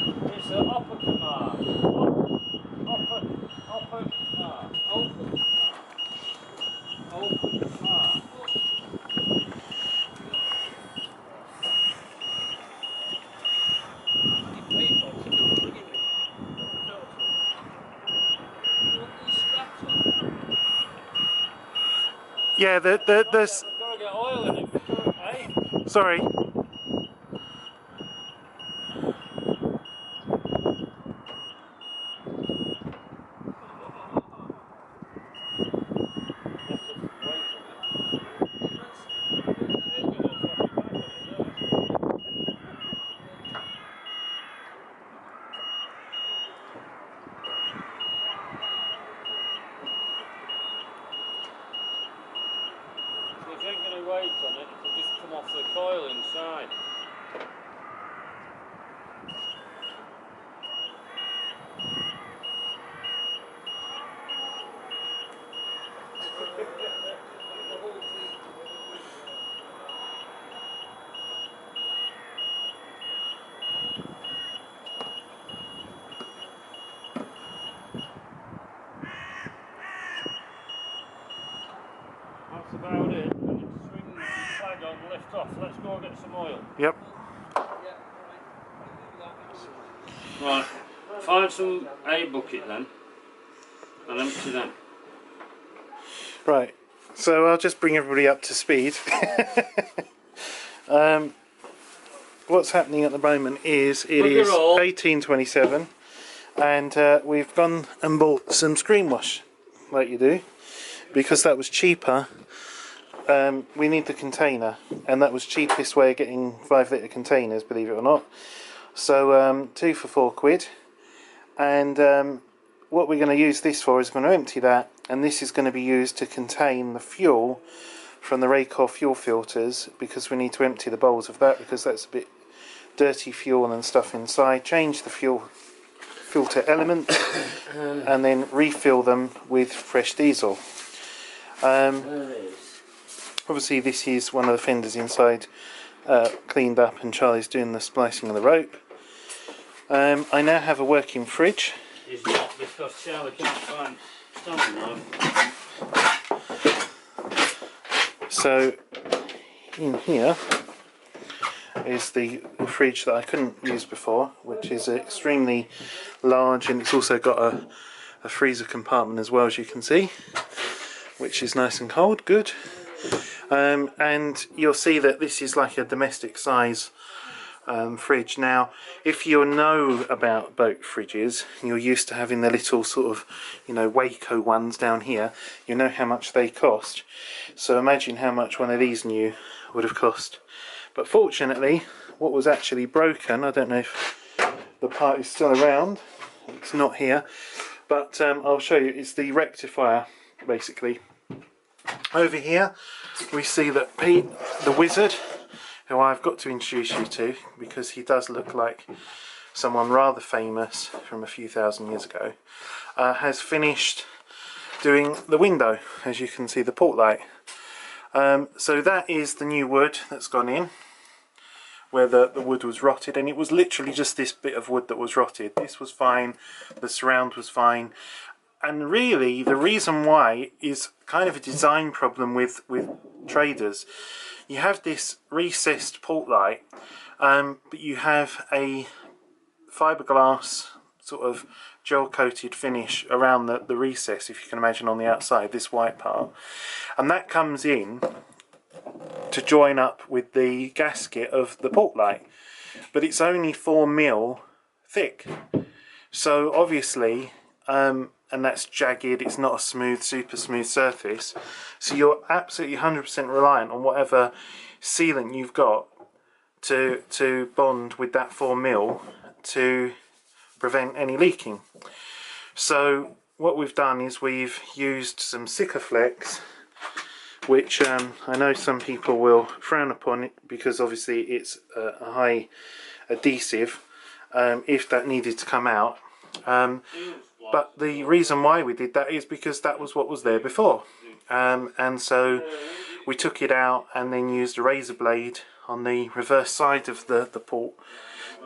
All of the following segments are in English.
It's an upper mark. Upper mark. Open mark. Yeah, there's... We've got to get oil in it, eh? Sorry. If you ain't going to wait on it, it'll just come off the coil inside. That's about it. And it swings the flag on, lift off. Let's go and get some oil. Yep. Right, find some A bucket then, and empty them. Right, so I'll just bring everybody up to speed. What's happening at the moment is it is 1827 and we've gone and bought some screen wash, like you do, because that was cheaper. We need the container, and that was cheapest way of getting 5 litre containers, believe it or not. So 2 for £4, and what we're going to use this for is going to empty that, and this is going to be used to contain the fuel from the Raycor fuel filters, because we need to empty the bowls of that because that's a bit dirty fuel and stuff inside. Change the fuel filter element and then refill them with fresh diesel. Obviously this is one of the fenders inside cleaned up, and Charlie's doing the splicing of the rope. I now have a working fridge. It's not, because Charlie can't find Sunliner. So in here is the fridge that I couldn't use before, which is extremely large, and it's also got a freezer compartment as well, as you can see, which is nice and cold, good. And you'll see that this is like a domestic size fridge. Now, if you know about boat fridges, you're used to having the little sort of, you know, Waco ones down here, you know how much they cost. So imagine how much one of these new would have cost. But fortunately, what was actually broken, I don't know if the part is still around, it's not here, but I'll show you, it's the rectifier basically. Over here we see that Pete, the wizard, who I've got to introduce you to because he does look like someone rather famous from a few thousand years ago, has finished doing the window, as you can see the port light. So that is the new wood that's gone in, where the wood was rotted, and it was literally just this bit of wood that was rotted. This was fine, the surround was fine, and really the reason why is kind of a design problem with traders. You have this recessed port light, but you have a fiberglass sort of gel coated finish around the recess, if you can imagine, on the outside, this white part, and that comes in to join up with the gasket of the port light, but it's only 4mm thick, so obviously and that's jagged, it's not a smooth, super smooth surface, so you're absolutely 100% reliant on whatever sealant you've got to bond with that 4mm to prevent any leaking. So what we've done is we've used some Sikaflex, which I know some people will frown upon it because obviously it's a high adhesive if that needed to come out. But the reason why we did that is because that was what was there before. And so we took it out and then used a razor blade on the reverse side of the port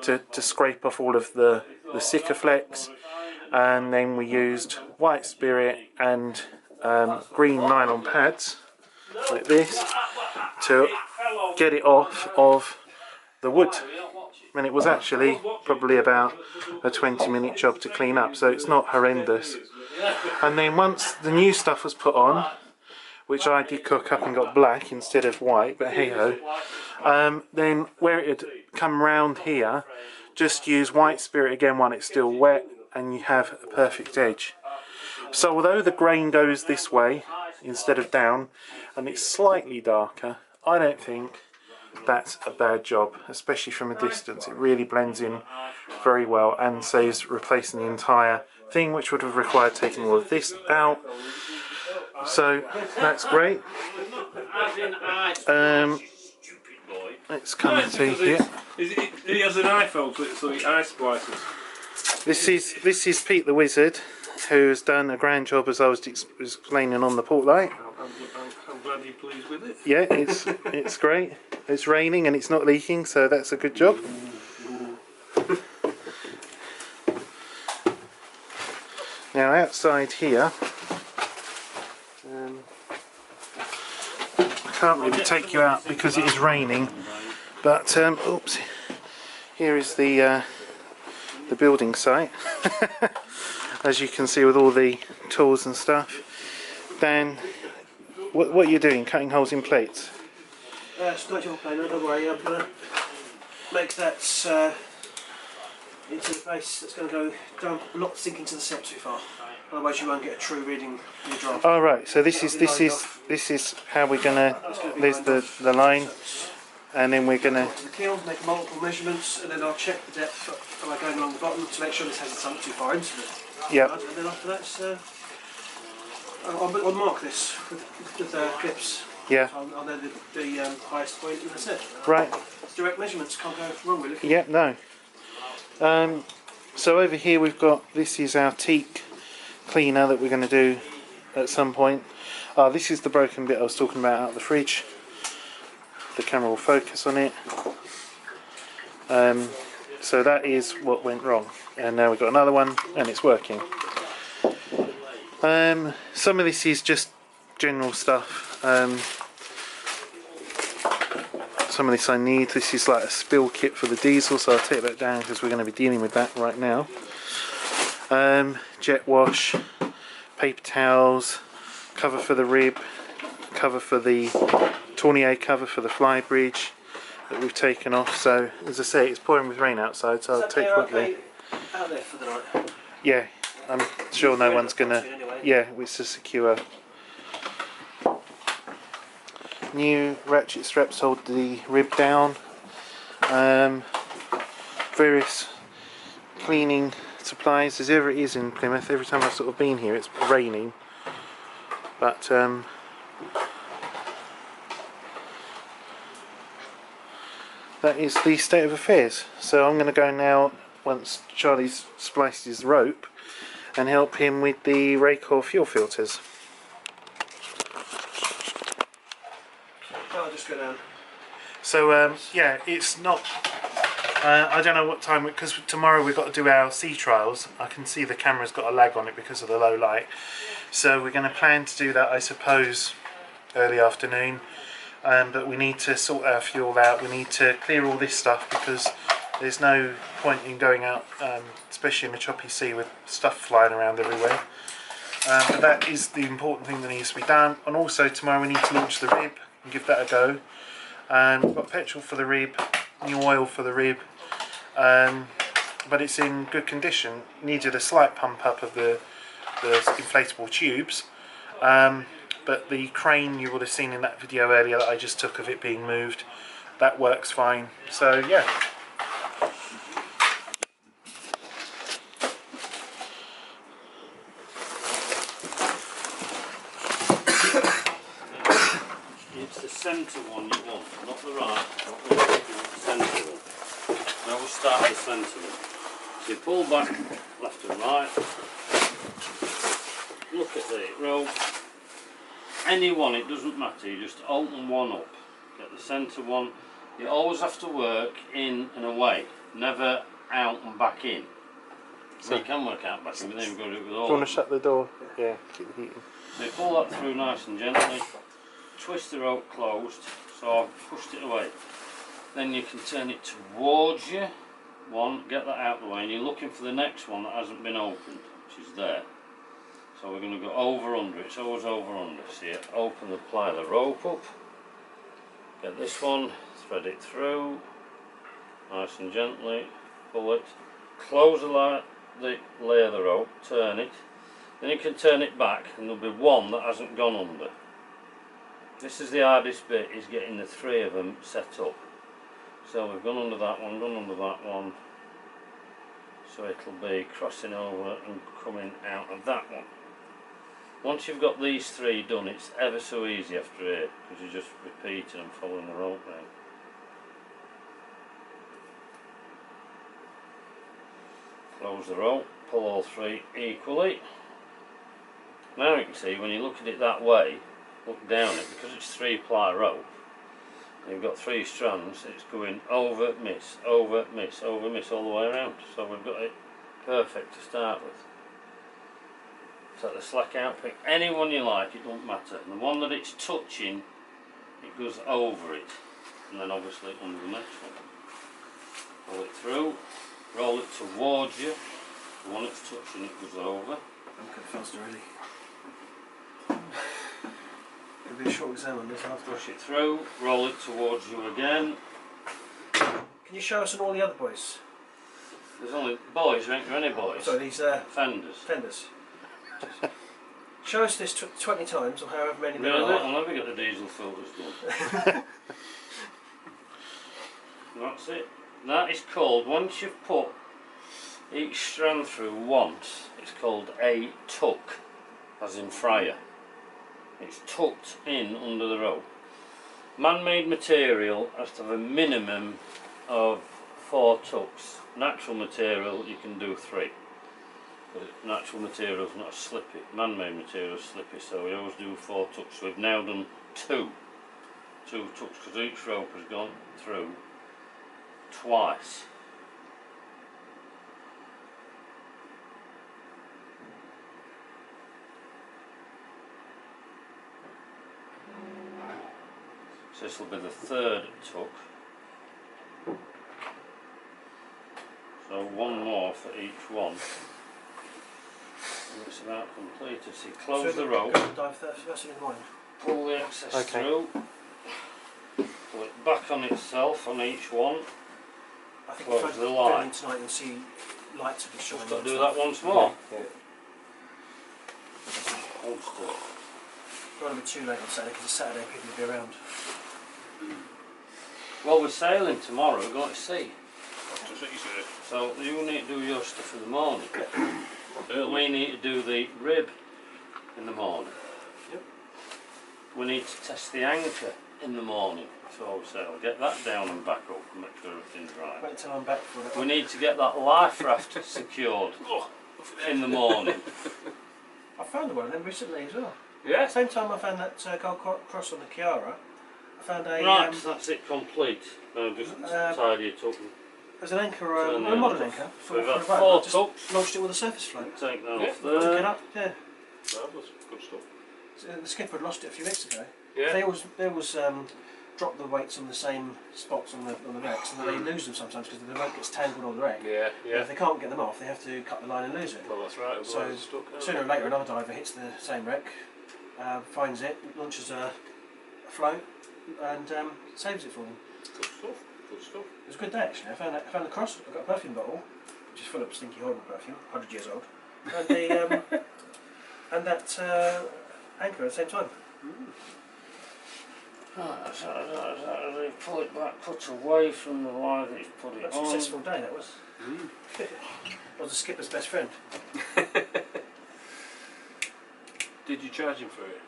to scrape off all of the Sikaflex, and then we used white spirit and green nylon pads like this to get it off of the wood. And it was actually probably about a 20-minute job to clean up, so it's not horrendous. And then once the new stuff was put on, which I did cook up and got black instead of white, but hey ho, then where it had come round here, just use white spirit again while it's still wet, and you have a perfect edge. So although the grain goes this way instead of down, and it's slightly darker, I don't think that's a bad job, especially from a distance. It really blends in very well and saves replacing the entire thing, which would have required taking all of this out. So that's great. Let's come and see here. He has an iPhone, so he eye splices. This is Pete the Wizard, who has done a grand job, as I was explaining on the port light. I'm glad you're pleased with it. Yeah, it's great. It's raining and it's not leaking, so that's a good job. Now outside here, I can't really take you out because it is raining, but oops, here is the building site. As you can see, with all the tools and stuff. Dan, what are you doing? Cutting holes in plates? It's not your plane, don't worry. I'm going to make that into the base. That's going to go down, not sink into the set too far. Otherwise, you won't get a true reading in your draft. Oh right, so this is how we're gonna. There's the line, and then we're gonna. The kiln, make multiple measurements, and then I'll check the depth by going along the bottom to make sure this hasn't sunk too far into it. Yep. And then after that, I'll mark this with clips. Yeah. I'll know the highest point, and that's it. Right. It's direct measurements, can't go wrong with it. Yep. No. So over here we've got, this is our teak cleaner that we're going to do at some point. This is the broken bit I was talking about out of the fridge. The camera will focus on it. So that is what went wrong, and now we've got another one and it's working. Some of this is just general stuff. Some of this I need. This is like a spill kit for the diesel, so I'll take that down because we're going to be dealing with that right now. Jet wash, paper towels, cover for the rib, cover for the tourniquet cover for the fly bridge that we've taken off. So as I say, it's pouring with rain outside, so I'll take what there. Out there for the night. Yeah, I'm sure no one's gonna. Yeah, it's a secure. New ratchet straps hold the rib down. Various cleaning supplies, as ever it is in Plymouth. Every time I've sort of been here, it's raining. But that is the state of affairs. So I'm going to go now, once Charlie's spliced his rope, and help him with the Raycor fuel filters. I'll just go down. So yeah, it's not. I don't know what time, because tomorrow we've got to do our sea trials. I can see the camera's got a lag on it because of the low light. So we're going to plan to do that, I suppose, early afternoon. But we need to sort our fuel out. We need to clear all this stuff because there's no point in going out, especially in a choppy sea with stuff flying around everywhere. But that is the important thing that needs to be done. And also tomorrow we need to launch the rib and give that a go. We've got petrol for the rib, new oil for the rib, but it's in good condition. Needed a slight pump up of the inflatable tubes, but the crane you would have seen in that video earlier that I just took of it being moved, that works fine. So yeah. It's the centre one you want, not the right, not the left, you want the centre one. Now we'll start with the centre one. So you pull back left and right, look at the rope, any one, it doesn't matter, you just open one up, get the centre one. You always have to work in and away, never out and back in. So you can work out back in, but then you've got to do it with all. Do you want of to them. shut the door? Yeah, keep the heat in. So you pull that through nice and gently, twist the rope closed, so I've pushed it away. Then you can turn it towards you, one, get that out of the way, and you're looking for the next one that hasn't been opened, which is there. So we're going to go over under, it's always over under. So you open the ply of the rope up, get this one, thread it through, nice and gently, pull it, close the layer of the rope, turn it, then you can turn it back and there'll be one that hasn't gone under. This is the hardest bit, is getting the three of them set up. So we've gone under that one, gone under that one, so it'll be crossing over and coming out of that one. Once you've got these three done, it's ever so easy after here, because you're just repeating and following the rope round. Close the rope, pull all three equally. Now you can see when you look at it that way, look down it, because it's 3-ply rope, and you've got 3 strands, it's going over, miss, over, miss, over, miss all the way around. So we've got it perfect to start with. Take the slack out, pick any one you like, it doesn't matter. And the one that it's touching, it goes over it, and then obviously under the next one. Pull it through, roll it towards you, the one it's touching it goes over. I'm getting faster already. It'll be a short exam on this after. Push it through, roll it towards you again. Can you show us on all the other boys? There's only boys, there ain't there any boys? So these Fenders. fenders. Show us this 20 times or however many there Really? are. I'll never get the diesel filters done. That's it. That is called, once you've put each strand through once, it's called a tuck, as in fryer. It's tucked in under the rope. Man-made material has to have a minimum of 4 tucks. Natural material you can do 3. But natural material is not slippy. Man-made material is slippy, so we always do 4 tucks. So we've now done 2 tucks, because each rope has gone through twice. So this will be the 3rd tuck. So 1 more for each one. And it's about completed. So you close the rope, Dive first thing in the morning. pull the excess Okay. through, pull it back on itself on each one. I think Close if I the go light. in tonight and see lights will be shining. Just got to and do stuff. that once more. Yeah. Hold still. Don't want to be too late on Saturday because it's Saturday, people will be around. Well, we're sailing tomorrow, we're going to sea. That's what you said. So you need to do your stuff in the morning. Early. We need to do the rib in the morning. Yep. We need to test the anchor in the morning before we sail. Get that down and back up and make sure everything's right. Wait till I'm back for it. We need to get that life raft secured Oh, in the morning. I found one of them recently as well. yeah? Same time I found that gold cross on the Kiara, I found a Right, that's it complete. Now just tidy it up. there's an anchor, Turn the a modern end off. anchor So we've for got a boat. 4 I just tucks. launched it with a surface float. Take that Yeah. off Pick it there. up, yeah. Marvellous. Good stuff. So, the skipper had lost it a few weeks ago. Yeah. They always drop the weights on the same spots on the wrecks, and then they lose them sometimes because the rope gets tangled on the wreck. Yeah, And yeah. if they can't get them off, they have to cut the line and lose it. Well, that's right. So, Otherwise it's stuck, aren't Sooner or it? later, another diver hits the same wreck, finds it, launches a float, and saves it for them. Good stuff. Good stuff. It was a good day actually. I found the cross. I got a perfume bottle, which is full of stinky horrible perfume, 100 years old, and the and that anchor at the same time. Right, so they pull it back, cut away from the line that you put it That's a on. successful day. That was. I was the skipper's best friend. Did you charge him for it?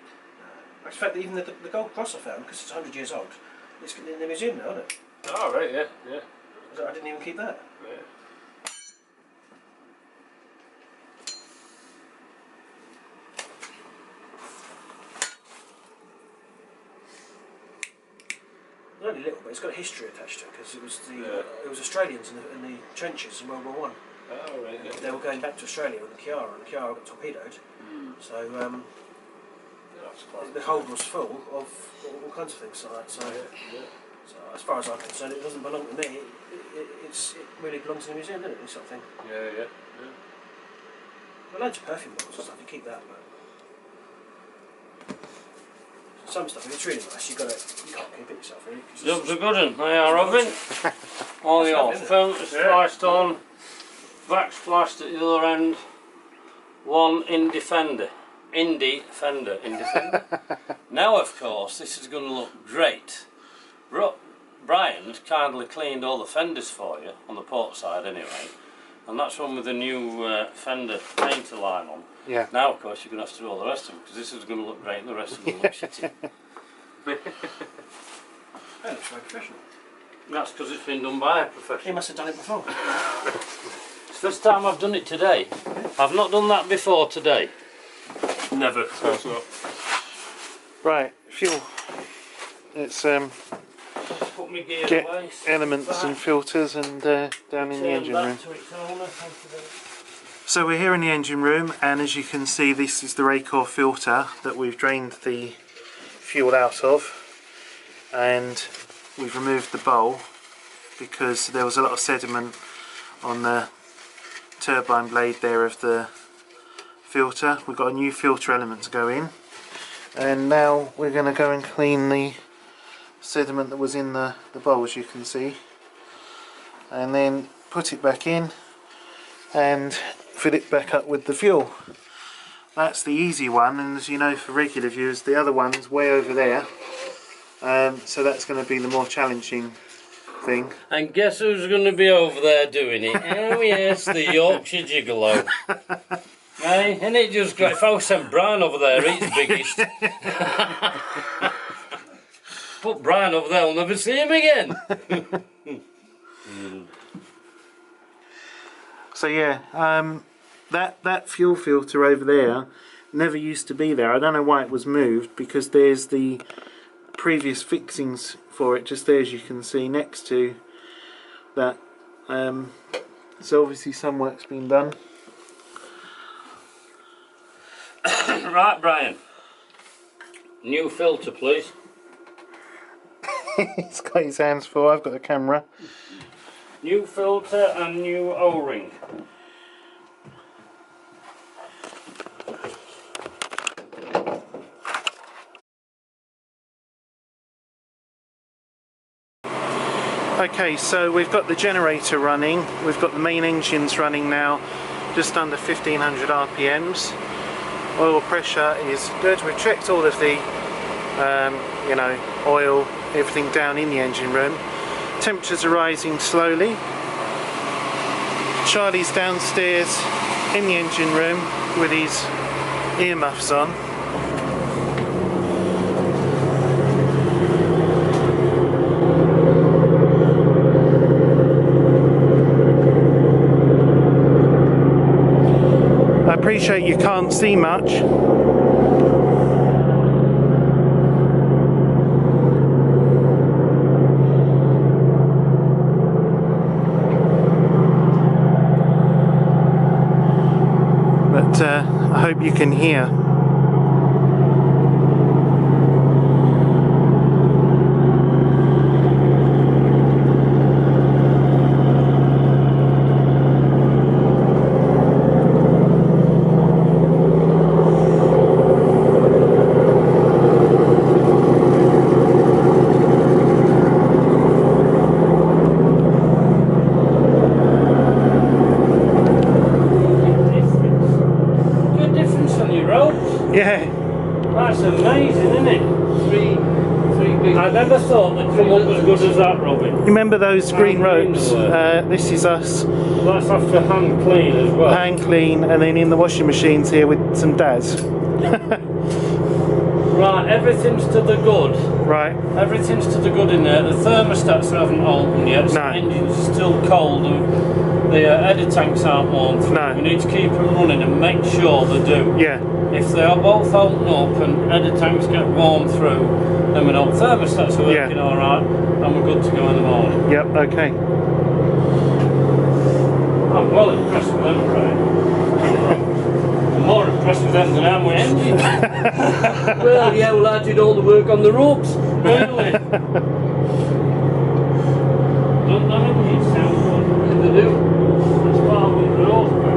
In fact, even the gold cross I found, because it's 100 years old, it's in the museum now, isn't it? Oh, right, yeah, yeah. I didn't even keep that. Yeah. There's only little, but it's got a history attached to it because it was Australians in the trenches in World War One. Oh, right, yeah. They were going back to Australia with the Chiara, and the Chiara got torpedoed. So That's quite the hold was full of all kinds of things like that. So, so as far as I'm concerned, it doesn't belong to me. It really belongs to the museum, doesn't it? This sort of thing. Yeah. Well, loads of perfume bottles and stuff. You keep that, but some stuff, if it's really nice, you can't keep it yourself, really. Jobs are good, and they are, Robin. All your filters spliced on, back spliced at the other end, one indie fender. Now, of course, this is going to look great. Brian kindly cleaned all the fenders for you, on the port side anyway, and that's one with the new fender painter line on. Yeah. Now, of course, you're going to have to do all the rest of them, because this is going to look great and the rest of them look shitty. That looks very professional. That's because it's been done by a He professional. must have done it before. It's the first time I've done it today. I've not done that before today. Never. Of course not. Right, fuel. It's Put my gear get away. elements and filters and down in the engine room. To its owner. Thank you very much. So we're here in the engine room, and as you can see, this is the Raycor filter that we've drained the fuel out of, and we've removed the bowl because there was a lot of sediment on the turbine blade there of the filter. We've got a new filter element to go in, and now we're going to go and clean the sediment that was in the bowl, as you can see, and then put it back in and fill it back up with the fuel. That's the easy one, and as you know for regular viewers, the other one's way over there, so that's going to be the more challenging thing. And guess who's going to be over there doing it? Oh yes, the Yorkshire Gigolo. Hey, isn't it just great? If I sent Brian over there, he's biggest. Put Brian over there, we'll never see him again. So yeah, that fuel filter over there never used to be there. I don't know why it was moved, because there's the previous fixings for it just there, as you can see next to that. So obviously some work's been done. Right, Brian. New filter, please. He's got his hands full, I've got the camera. New filter and new O-ring. Okay, so we've got the generator running, we've got the main engines running now, just under 1500 RPMs. Oil pressure is good. We've checked all of the you know, oil, everything down in the engine room. Temperatures are rising slowly. Charlie's downstairs in the engine room with his earmuffs on. I appreciate you can't see much. But I hope you can hear. Yeah. That's amazing, isn't it? Three big. I never thought they'd come up as good as that, Robin. You remember those green ropes? This is us. That's after hand clean as well. Hand clean, and then in the washing machines here with some Daz. Right, everything's to the good. Right. Everything's to the good in there. The thermostats haven't opened yet, so No. the engines are still cold and the header tanks aren't warm through. No. We need to keep them running and make sure they do. Yeah. If they are both open up and header tanks get warm through, then we know thermostats are working alright and we're good to go in the morning. Yep, okay. I'm well impressed with them, right? I'm more impressed with them than I am with engines. Well, yeah, well, I did all the work on the ropes. Really? Don't know engines sound good. They do. That's why I'm with the horsepower.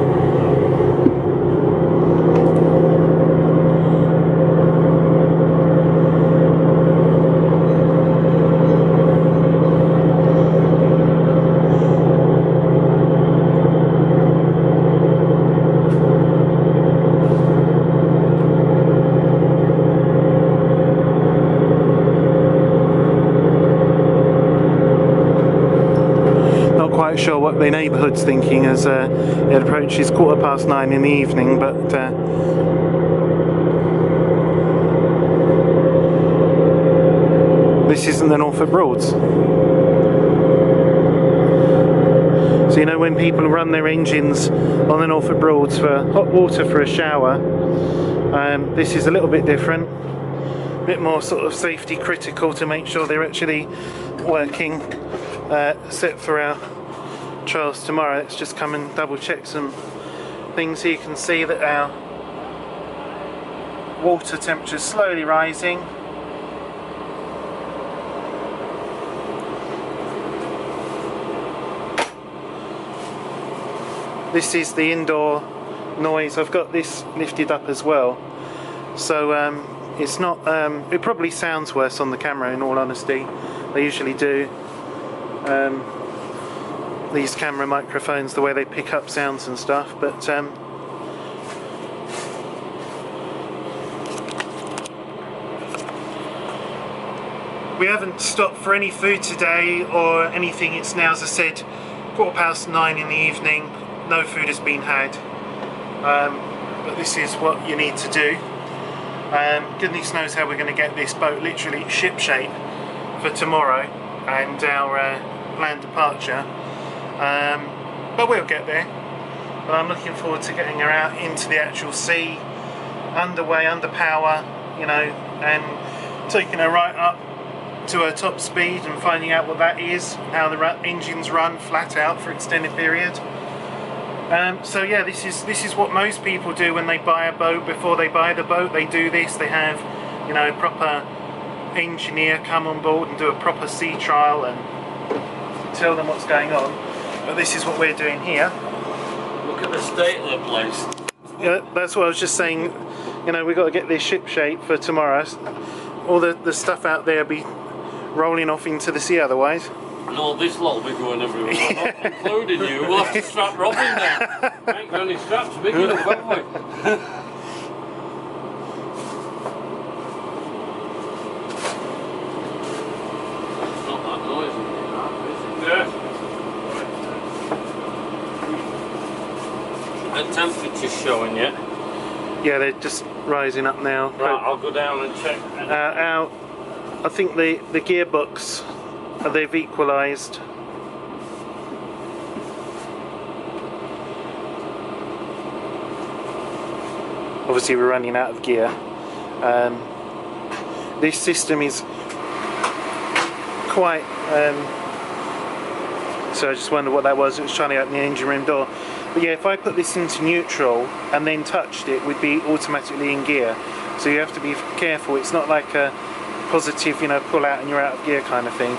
Sure what the neighbourhood's thinking as it approaches 9:15 in the evening, but this isn't the Norfolk Broads. So you know when people run their engines on the Norfolk Broads for hot water for a shower, this is a little bit different, a bit more sort of safety critical to make sure they're actually working, set for our trials tomorrow. Let's just come and double check some things here. You can see that our water temperature is slowly rising. This is the indoor noise. I've got this lifted up as well, so it's not it probably sounds worse on the camera, in all honesty. They usually do. These camera microphones, the way they pick up sounds and stuff, but we haven't stopped for any food today or anything. It's now, as I said, 9:15 in the evening. No food has been had, but this is what you need to do. Goodness knows how we're going to get this boat literally ship shape for tomorrow and our planned departure. But we'll get there. But I'm looking forward to getting her out into the actual sea, underway, under power, you know, and taking her right up to her top speed and finding out what that is, how the engines run flat out for extended period. So yeah, this is what most people do when they buy a boat. Before they buy the boat, they do this. They have, you know, a proper engineer come on board and do a proper sea trial and tell them what's going on. But this is what we're doing here. Look at the state of the place. Yeah, that's what I was just saying. You know, we've got to get this ship shape for tomorrow. All the stuff out there will be rolling off into the sea otherwise. And all this lot will be going everywhere, including you. We'll have to strap Robin down. We ain't got any straps big enough, have we? It's not that noisy, is it? The temperature's showing yet? Yeah, they're just rising up now. Right, I'll go down and check. I think the gearbox, they've equalised. Obviously we're running out of gear. This system is quite so I just wondered what that was. It was trying to open the engine room door. But yeah, if I put this into neutral and then touched it, we'd be automatically in gear. So you have to be careful. It's not like a positive, you know, pull out and you're out of gear kind of thing.